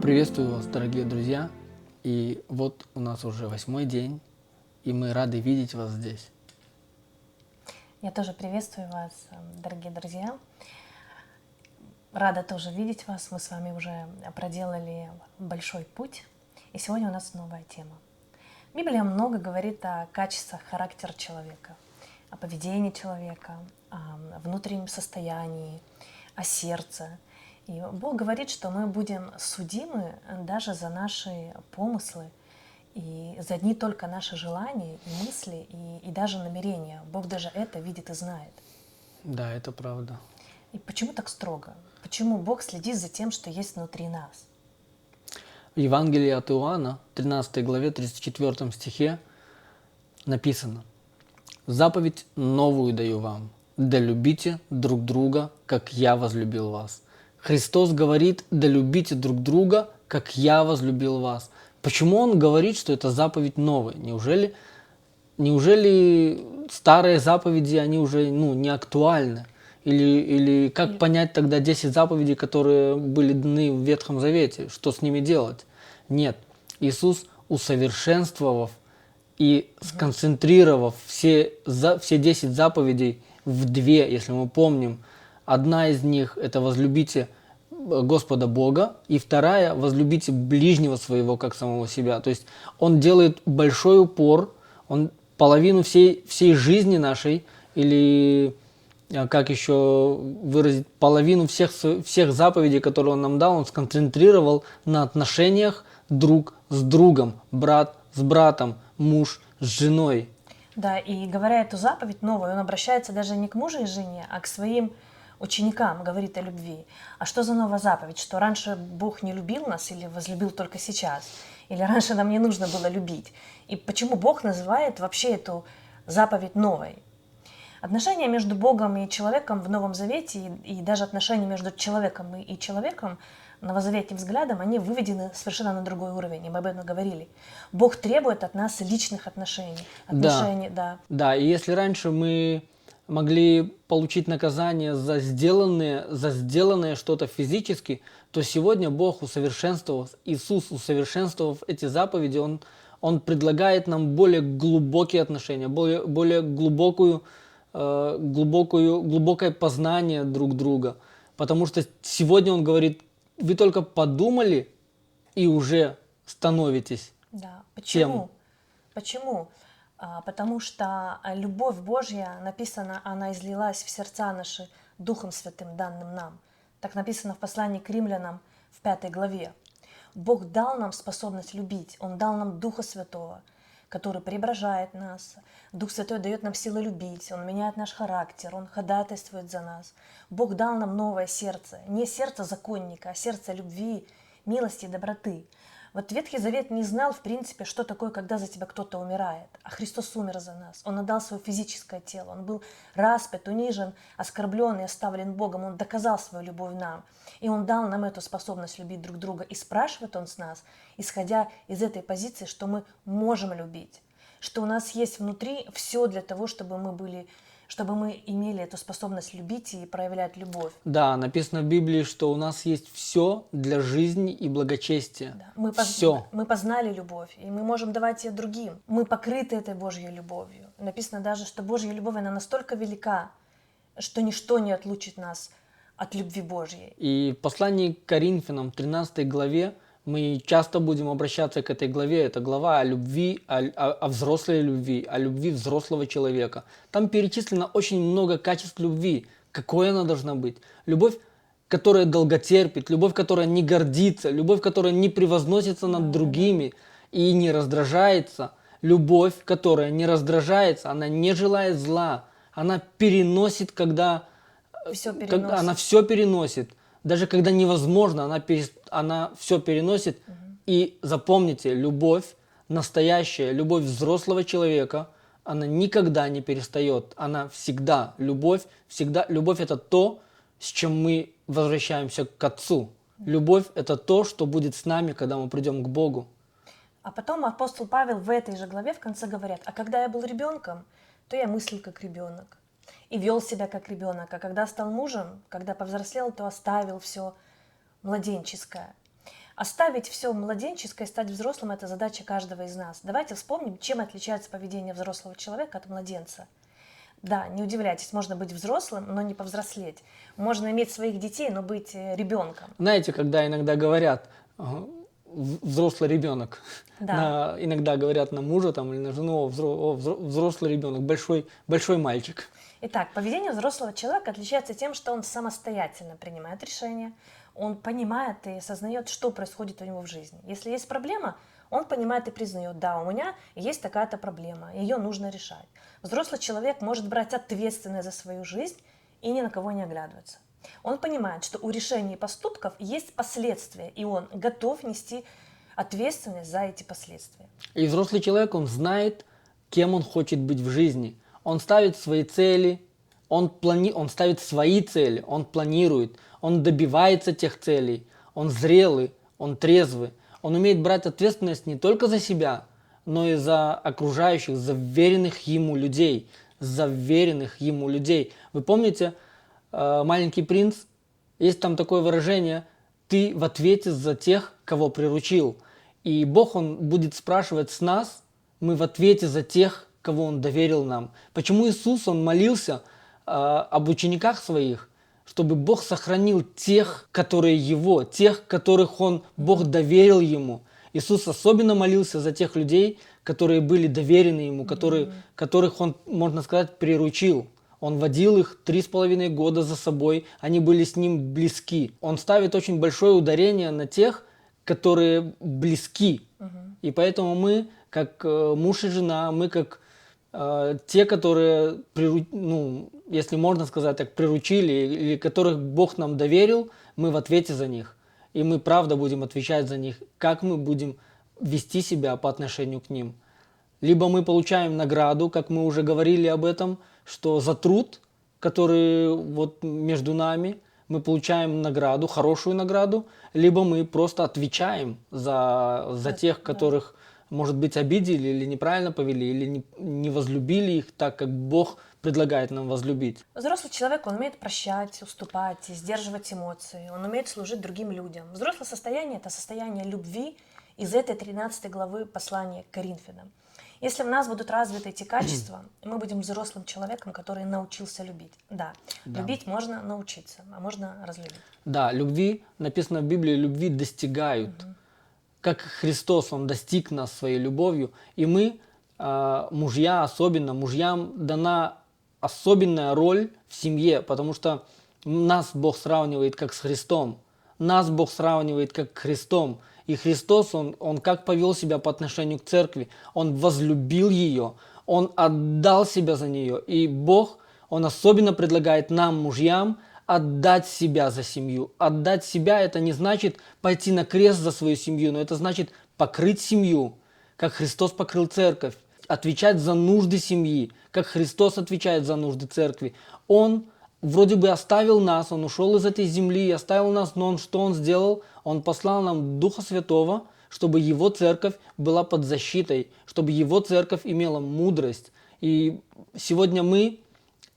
Приветствую вас, дорогие друзья. И вот у нас уже 8-й день, и мы рады видеть вас здесь. Я тоже приветствую вас, дорогие друзья. Рада тоже видеть вас. Мы с вами уже проделали большой путь, и сегодня у нас новая тема. Библия много говорит о качествах характера человека, о поведении человека, о внутреннем состоянии, о сердце. И Бог говорит, что мы будем судимы даже за наши помыслы, и за одни только наши желания и мысли, и даже намерения. Бог даже это видит и знает. Да, это правда. И почему так строго? Почему Бог следит за тем, что есть внутри нас? В Евангелии от Иоанна, 13 главе, 34 стихе написано: «Заповедь новую даю вам, да любите друг друга, как я возлюбил вас». Христос говорит: да любите друг друга, как я возлюбил вас. Почему Он говорит, что это заповедь новая? Неужели старые заповеди, они уже не актуальны? Или как понять тогда 10 заповедей, которые были даны в Ветхом Завете? Что с ними делать? Нет. Иисус, усовершенствовав и сконцентрировав все 10 заповедей в 2, если мы помним, одна из них – это возлюбите Господа Бога, и вторая – возлюбите ближнего своего, как самого себя. То есть Он делает большой упор, Он половину всей жизни нашей, или как еще выразить, половину всех заповедей, которые Он нам дал, Он сконцентрировал на отношениях друг с другом, брат с братом, муж с женой. Да, и говоря эту заповедь новую, он обращается даже не к мужу и жене, а к своим ученикам, говорит о любви. А что за новая заповедь? Что раньше Бог не любил нас или возлюбил только сейчас? Или раньше нам не нужно было любить? И почему Бог называет вообще эту заповедь новой? Отношения между Богом и человеком в Новом Завете и даже отношения между человеком и человеком новозаветным взглядом, они выведены совершенно на другой уровень, и мы об этом говорили. Бог требует от нас личных отношений. Да, и если раньше мы могли получить наказание за сделанное что-то физически, то сегодня Бог, усовершенствовав, Иисус, усовершенствовав эти заповеди, Он предлагает нам более глубокие отношения, более глубокое познание друг друга. Потому что сегодня Он говорит: вы только подумали и уже становитесь Да. тем. Почему? Почему? Потому что любовь Божья, написано, она излилась в сердца наши Духом Святым, данным нам. Так написано в послании к римлянам в 5 главе. Бог дал нам способность любить, Он дал нам Духа Святого, который преображает нас. Дух Святой дает нам силы любить, Он меняет наш характер, Он ходатайствует за нас. Бог дал нам новое сердце, не сердце законника, а сердце любви, милости и доброты. Вот Ветхий Завет не знал, в принципе, что такое, когда за тебя кто-то умирает. А Христос умер за нас. Он отдал свое физическое тело. Он был распят, унижен, оскорблен и оставлен Богом. Он доказал свою любовь нам. И Он дал нам эту способность любить друг друга. И спрашивает Он с нас, исходя из этой позиции, что мы можем любить. Что у нас есть внутри все для того, чтобы мы имели эту способность любить и проявлять любовь. Да, написано в Библии, что у нас есть все для жизни и благочестия. Да. Все. Мы познали любовь, и мы можем давать ее другим. Мы покрыты этой Божьей любовью. Написано даже, что Божья любовь, она настолько велика, что ничто не отлучит нас от любви Божьей. И в послании к Коринфянам, 13 главе, мы часто будем обращаться к этой главе. Это глава о любви, о взрослой любви, о любви взрослого человека. Там перечислено очень много качеств любви. Какой она должна быть? Любовь, которая долготерпит, любовь, которая не гордится, любовь, которая не превозносится над другими и не раздражается. Любовь, которая не раздражается, она не желает зла, она переносит, она все переносит. Даже когда невозможно, она все переносит. И запомните, любовь, настоящая любовь взрослого человека, она никогда не перестает. Она всегда. Любовь это то, с чем мы возвращаемся к Отцу. Любовь это то, что будет с нами, когда мы придем к Богу. А потом апостол Павел в этой же главе в конце говорит: а когда я был ребенком, то я мыслил как ребенок и вел себя как ребенок, а когда стал мужем, когда повзрослел, то оставил все младенческое. Оставить все младенческое и стать взрослым – это задача каждого из нас. Давайте вспомним, чем отличается поведение взрослого человека от младенца. Да, не удивляйтесь, можно быть взрослым, но не повзрослеть. Можно иметь своих детей, но быть ребенком. Знаете, когда иногда говорят взрослый ребенок, Да. иногда говорят на мужа там, или на жену: взрослый ребенок, большой мальчик. Итак, поведение взрослого человека отличается тем, что он самостоятельно принимает решения, он понимает и осознает, что происходит у него в жизни. Если есть проблема, он понимает и признает: да, у меня есть такая-то проблема, ее нужно решать. Взрослый человек может брать ответственность за свою жизнь и ни на кого не оглядываться. Он понимает, что у решений и поступков есть последствия, и он готов нести ответственность за эти последствия. И взрослый человек, он знает, кем он хочет быть в жизни. Он ставит свои цели, он ставит свои цели, он планирует, он добивается тех целей, он зрелый, он трезвый. Он умеет брать ответственность не только за себя, но и за окружающих, за веренных ему людей, Вы помните «Маленький принц»? Есть там такое выражение: «Ты в ответе за тех, кого приручил». И Бог, Он будет спрашивать с нас, мы в ответе за тех, кого Он доверил нам. Почему Иисус, Он молился об учениках Своих, чтобы Бог сохранил тех, которые Его, тех, которых Бог доверил Ему. Иисус особенно молился за тех людей, которые были доверены Ему, которых Он, можно сказать, приручил. Он водил их 3,5 года за собой, они были с Ним близки. Он ставит очень большое ударение на тех, которые близки. И поэтому мы, как муж и жена, мы как те, которые, если можно сказать так, приручили, или которых Бог нам доверил, мы в ответе за них. И мы правда будем отвечать за них, как мы будем вести себя по отношению к ним. Либо мы получаем награду, как мы уже говорили об этом, что за труд, который вот между нами, мы получаем награду, хорошую награду, либо мы просто отвечаем за тех, которых, может быть, обидели или неправильно повели, или не возлюбили их так, как Бог предлагает нам возлюбить. Взрослый человек, он умеет прощать, уступать, сдерживать эмоции, он умеет служить другим людям. Взрослое состояние – это состояние любви из этой 13 главы послания к Коринфянам. Если в нас будут развиты эти качества, мы будем взрослым человеком, который научился любить. Да, любить можно научиться, а можно разлюбить. Да, любви, написано в Библии, любви достигают. Как Христос, Он достиг нас своей любовью. И мы, мужья особенно, мужьям дана особенная роль в семье, потому что нас Бог сравнивает как с Христом. Нас Бог сравнивает как к Христом. И Христос, он как повел себя по отношению к церкви. Он возлюбил ее, Он отдал себя за нее. И Бог, Он особенно предлагает нам, мужьям, отдать себя за семью. Отдать себя – это не значит пойти на крест за свою семью, но это значит покрыть семью, как Христос покрыл церковь. Отвечать за нужды семьи, как Христос отвечает за нужды церкви. Он вроде бы оставил нас, Он ушел из этой земли, оставил нас, но что Он сделал? Он послал нам Духа Святого, чтобы Его церковь была под защитой, чтобы Его церковь имела мудрость. И сегодня мы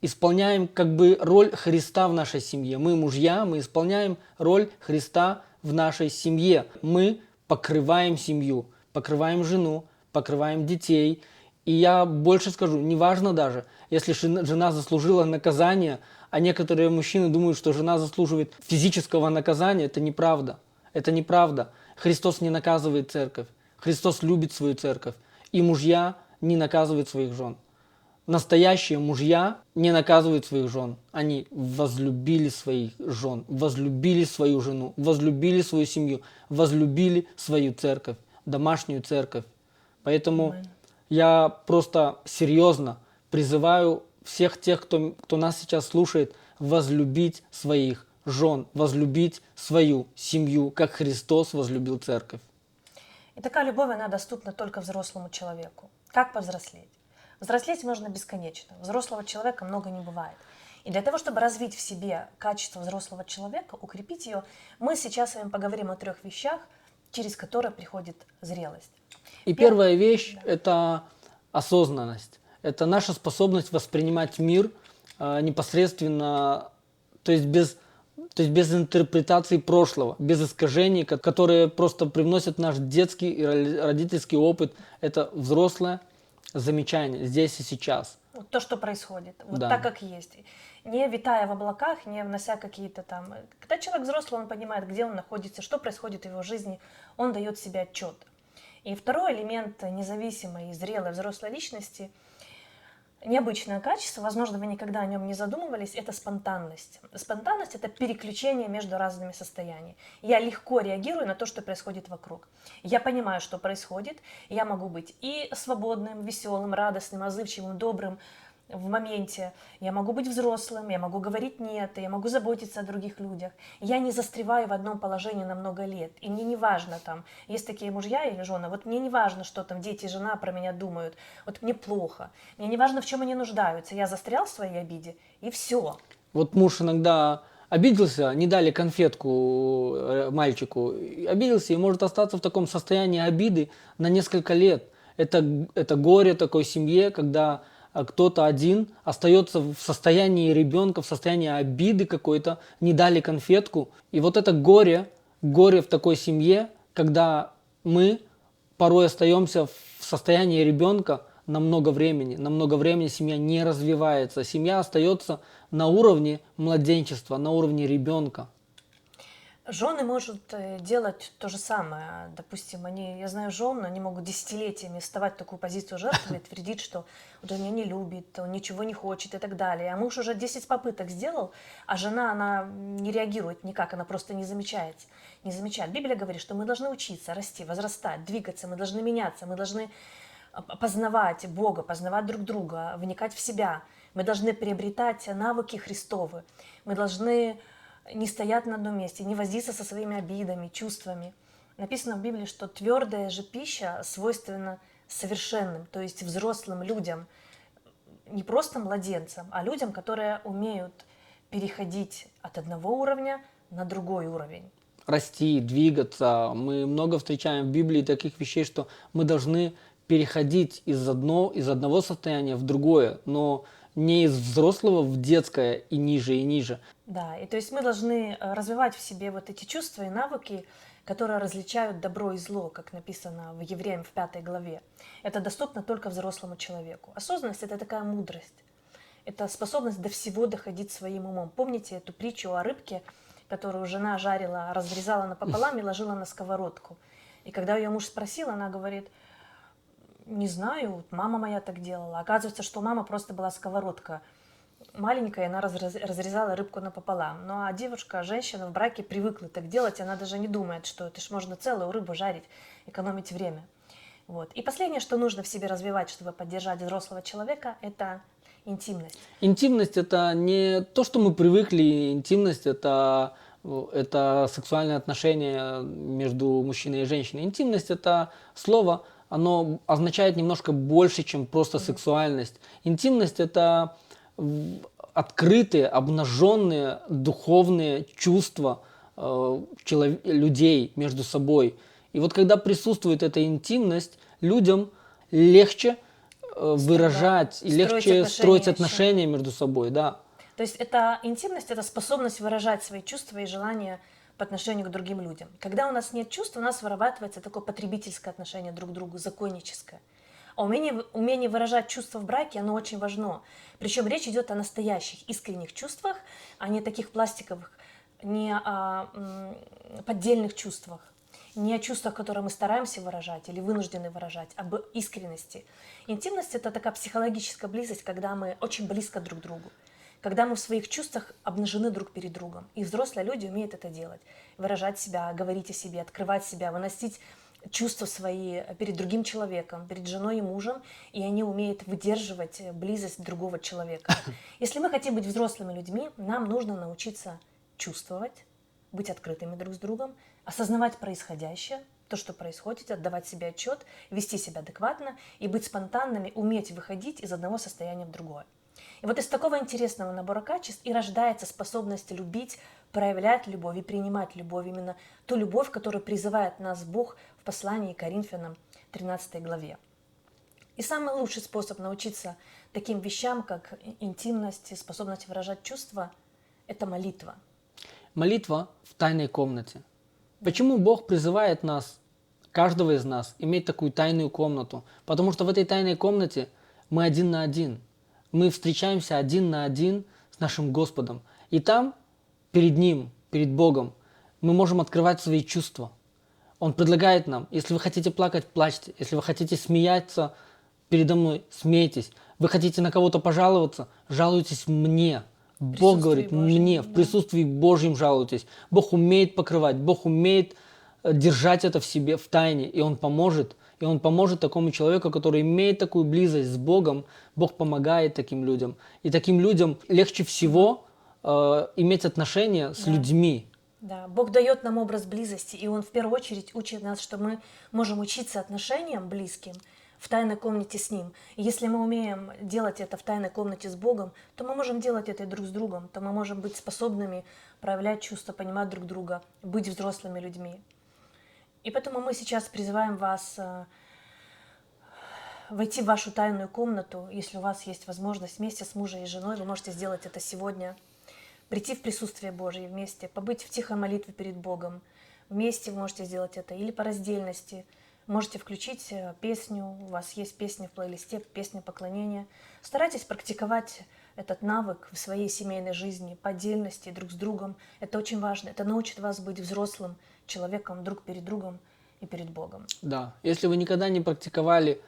исполняем как бы роль Христа в нашей семье. Мы мужья, мы исполняем роль Христа в нашей семье. Мы покрываем семью, покрываем жену, покрываем детей. И я больше скажу, неважно даже, если жена заслужила наказание, а некоторые мужчины думают, что жена заслуживает физического наказания, это неправда. Это неправда. Христос не наказывает церковь. Христос любит свою церковь. И мужья не наказывают своих жен. Настоящие мужья не наказывают своих жен. Они возлюбили своих жен, возлюбили свою жену, возлюбили свою семью, возлюбили свою церковь, домашнюю церковь. Поэтому я просто серьезно призываю всех тех, кто нас сейчас слушает, возлюбить своих жен, возлюбить свою семью, как Христос возлюбил церковь. И такая любовь, она доступна только взрослому человеку. Как повзрослеть? Взрослеть можно бесконечно. Взрослого человека много не бывает. И для того, чтобы развить в себе качество взрослого человека, укрепить ее, мы сейчас с вами поговорим о 3 вещах, через которые приходит зрелость. И первая вещь – это осознанность. Это наша способность воспринимать мир непосредственно, то есть без То есть без интерпретации прошлого, без искажений, которые просто привносят наш детский и родительский опыт. Это взрослое замечание здесь и сейчас. Вот то, что происходит, вот Да. так, как есть. Не витая в облаках, не внося какие-то там... Когда человек взрослый, он понимает, где он находится, что происходит в его жизни, он дает себе отчет. И второй элемент независимой и зрелой взрослой личности, необычное качество, возможно, вы никогда о нем не задумывались, это спонтанность. Спонтанность – это переключение между разными состояниями. Я легко реагирую на то, что происходит вокруг. Я понимаю, что происходит, я могу быть и свободным, веселым, радостным, отзывчивым, добрым в моменте. Я могу быть взрослым, я могу говорить «нет», я могу заботиться о других людях. Я не застреваю в одном положении на много лет. И мне не важно, там, есть такие мужья или жены, вот мне не важно, что там дети и жена про меня думают. Вот мне плохо. Мне не важно, в чем они нуждаются. Я застрял в своей обиде, и все. Вот муж иногда обиделся, не дали конфетку мальчику, обиделся и может остаться в таком состоянии обиды на несколько лет. Это горе такой семье, когда кто-то один остается в состоянии ребенка, в состоянии обиды какой-то, не дали конфетку. И вот это горе в такой семье, когда мы порой остаемся в состоянии ребенка на много времени семья не развивается, семья остается на уровне младенчества, на уровне ребенка. Жены могут делать то же самое. Допустим, я знаю жен, они могут десятилетиями вставать в такую позицию жертвы и твердить, что вот он меня не любит, он ничего не хочет и так далее. А муж уже 10 попыток сделал, а жена, она не реагирует никак, она просто не замечает. Не замечает. Библия говорит, что мы должны учиться, расти, возрастать, двигаться, мы должны меняться, мы должны познавать Бога, познавать друг друга, вникать в себя. Мы должны приобретать навыки Христовы. Мы должны не стоять на одном месте, не возиться со своими обидами, чувствами. Написано в Библии, что твердая же пища свойственна совершенным, то есть взрослым людям, не просто младенцам, а людям, которые умеют переходить от одного уровня на другой уровень. Расти, двигаться. Мы много встречаем в Библии таких вещей, что мы должны переходить из одного состояния в другое, но не из взрослого в детское и ниже, и ниже. Да, и то есть мы должны развивать в себе вот эти чувства и навыки, которые различают добро и зло, как написано в Евреям в 5 главе. Это доступно только взрослому человеку. Осознанность – это такая мудрость. Это способность до всего доходить своим умом. Помните эту притчу о рыбке, которую жена жарила, разрезала напополам и ложила на сковородку? И когда ее муж спросил, она говорит: не знаю, мама моя так делала. Оказывается, что у мамы просто была сковородка маленькая, она разрезала рыбку напополам. Ну а девушка, женщина в браке привыкла так делать, она даже не думает, что это ж можно целую рыбу жарить, экономить время. Вот. И последнее, что нужно в себе развивать, чтобы поддержать взрослого человека, это интимность. Интимность – это не то, что мы привыкли. Интимность – это сексуальные отношения между мужчиной и женщиной. Интимность – это слово, оно означает немножко больше, чем просто сексуальность. Интимность – это открытые, обнаженные духовные чувства людей между собой. И вот когда присутствует эта интимность, людям легче выражать и легче строить отношения между собой, да. То есть это интимность, это способность выражать свои чувства и желания по отношению к другим людям. Когда у нас нет чувств, у нас вырабатывается такое потребительское отношение друг к другу, законническое. А умение выражать чувства в браке, оно очень важно. Причем речь идет о настоящих, искренних чувствах, а не таких пластиковых, не о поддельных чувствах, не о чувствах, которые мы стараемся выражать или вынуждены выражать, а об искренности. Интимность – это такая психологическая близость, когда мы очень близко друг к другу, когда мы в своих чувствах обнажены друг перед другом. И взрослые люди умеют это делать. Выражать себя, говорить о себе, открывать себя, выносить чувства свои перед другим человеком, перед женой и мужем, и они умеют выдерживать близость другого человека. Если мы хотим быть взрослыми людьми, нам нужно научиться чувствовать, быть открытыми друг с другом, осознавать происходящее, то, что происходит, отдавать себе отчет, вести себя адекватно и быть спонтанными, уметь выходить из одного состояния в другое. И вот из такого интересного набора качеств и рождается способность любить, проявлять любовь и принимать любовь, именно ту любовь, которую призывает нас Бог в послании к Коринфянам 13 главе. И самый лучший способ научиться таким вещам, как интимность, способность выражать чувства, это молитва. Молитва в тайной комнате. Почему Бог призывает нас, каждого из нас, иметь такую тайную комнату? Потому что в этой тайной комнате мы один на один. Мы встречаемся один на один с нашим Господом. И там, перед Ним, перед Богом, мы можем открывать свои чувства. Он предлагает нам, если вы хотите плакать, плачьте. Если вы хотите смеяться передо мной, смейтесь. Вы хотите на кого-то пожаловаться, жалуйтесь мне. Бог говорит, Божьем, мне, в да. присутствии Божьем жалуйтесь. Бог умеет покрывать, Бог умеет держать это в себе, в тайне, и Он поможет. И Он поможет такому человеку, который имеет такую близость с Богом. Бог помогает таким людям. И таким людям легче всего иметь отношения с Да. людьми. Да, Бог дает нам образ близости, и Он в первую очередь учит нас, что мы можем учиться отношениям близким в тайной комнате с Ним. И если мы умеем делать это в тайной комнате с Богом, то мы можем делать это и друг с другом, то мы можем быть способными проявлять чувства, понимать друг друга, быть взрослыми людьми. И поэтому мы сейчас призываем вас войти в вашу тайную комнату, если у вас есть возможность вместе с мужем и женой, вы можете сделать это сегодня. Прийти в присутствие Божье вместе, побыть в тихой молитве перед Богом. Вместе вы можете сделать это или по раздельности. Можете включить песню, у вас есть песни в плейлисте, песня поклонения. Старайтесь практиковать этот навык в своей семейной жизни, по отдельности, друг с другом. Это очень важно, это научит вас быть взрослым человеком друг перед другом и перед Богом. Да. Если вы никогда не практиковали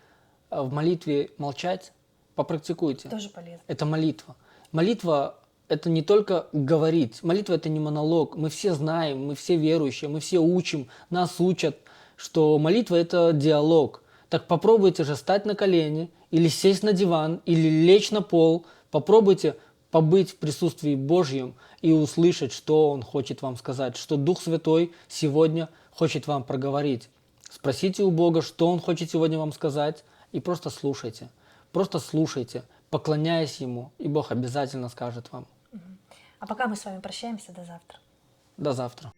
в молитве молчать, попрактикуйте. Тоже полезно. Это молитва. Молитва – это не только говорить. Молитва – это не монолог. Мы все знаем, мы все верующие, мы все учим, нас учат, что молитва – это диалог. Так попробуйте же стать на колени, или сесть на диван, или лечь на пол. Попробуйте побыть в присутствии Божьем и услышать, что Он хочет вам сказать, что Дух Святой сегодня хочет вам проговорить. Спросите у Бога, что Он хочет сегодня вам сказать, и просто слушайте. Просто слушайте, поклоняясь Ему, и Бог обязательно скажет вам. А пока мы с вами прощаемся, до завтра. До завтра.